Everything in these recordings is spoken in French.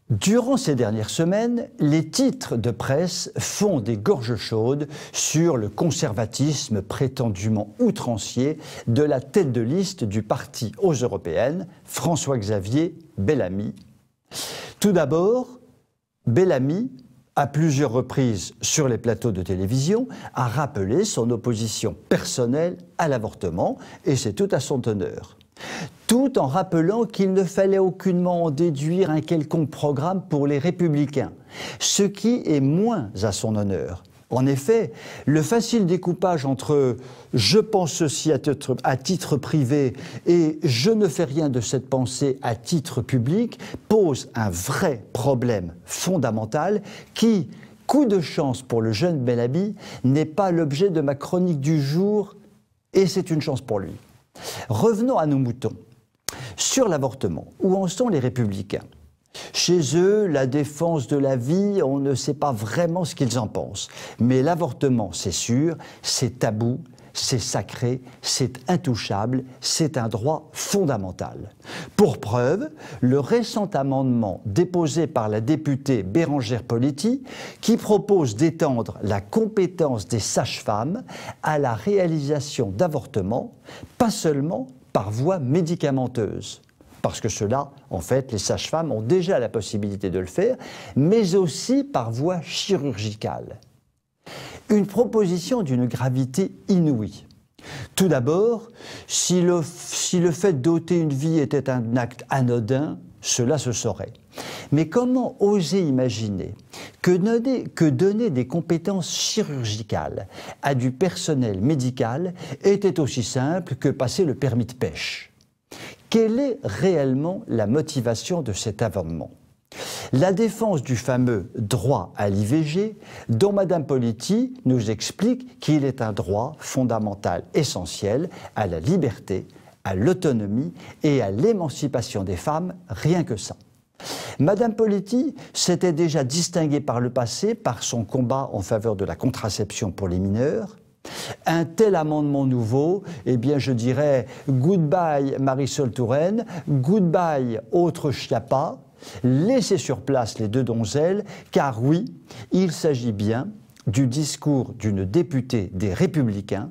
Durant ces dernières semaines, les titres de presse font des gorges chaudes sur le conservatisme prétendument outrancier de la tête de liste du parti aux européennes, François-Xavier Bellamy. Tout d'abord, Bellamy, à plusieurs reprises sur les plateaux de télévision, a rappelé son opposition personnelle à l'avortement, et c'est tout à son honneur. Tout en rappelant qu'il ne fallait aucunement en déduire un quelconque programme pour les Républicains, ce qui est moins à son honneur. En effet, le facile découpage entre « je pense ceci à titre privé » et « je ne fais rien de cette pensée à titre public » pose un vrai problème fondamental qui, coup de chance pour le jeune Bellamy, n'est pas l'objet de ma chronique du jour, et c'est une chance pour lui. Revenons à nos moutons. Sur l'avortement, où en sont les Républicains? Chez eux, la défense de la vie, on ne sait pas vraiment ce qu'ils en pensent. Mais l'avortement, c'est sûr, c'est tabou, c'est sacré, c'est intouchable, c'est un droit fondamental. Pour preuve, le récent amendement déposé par la députée Bérengère Poletti, qui propose d'étendre la compétence des sages-femmes à la réalisation d'avortements, pas seulement par voie médicamenteuse. Parce que cela, en fait, les sages-femmes ont déjà la possibilité de le faire, mais aussi par voie chirurgicale. Une proposition d'une gravité inouïe. Tout d'abord, si le fait d'ôter une vie était un acte anodin, cela se saurait. Mais comment oser imaginer que donner des compétences chirurgicales à du personnel médical était aussi simple que passer le permis de pêche? Quelle est réellement la motivation de cet amendement? La défense du fameux droit à l'IVG, dont Mme Poletti nous explique qu'il est un droit fondamental essentiel à la liberté, à l'autonomie et à l'émancipation des femmes, rien que ça. Mme Poletti s'était déjà distinguée par le passé par son combat en faveur de la contraception pour les mineurs. Un tel amendement nouveau, eh bien je dirais goodbye Marisol Touraine, goodbye autre Schiappa, laissez sur place les deux donzelles, car oui, il s'agit bien du discours d'une députée des Républicains,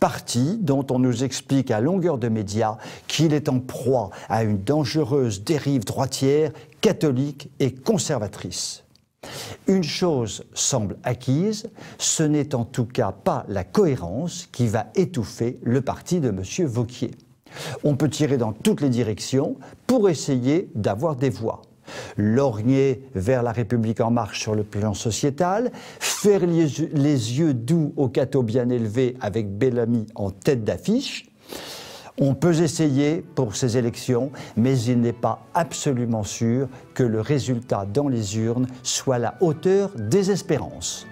parti dont on nous explique à longueur de médias qu'il est en proie à une dangereuse dérive droitière, catholique et conservatrice. Une chose semble acquise, ce n'est en tout cas pas la cohérence qui va étouffer le parti de M. Wauquiez. On peut tirer dans toutes les directions pour essayer d'avoir des voix. Lorgner vers la République en marche sur le plan sociétal, faire les yeux doux aux cathos bien élevés avec Bellamy en tête d'affiche. On peut essayer pour ces élections, mais il n'est pas absolument sûr que le résultat dans les urnes soit à la hauteur des espérances.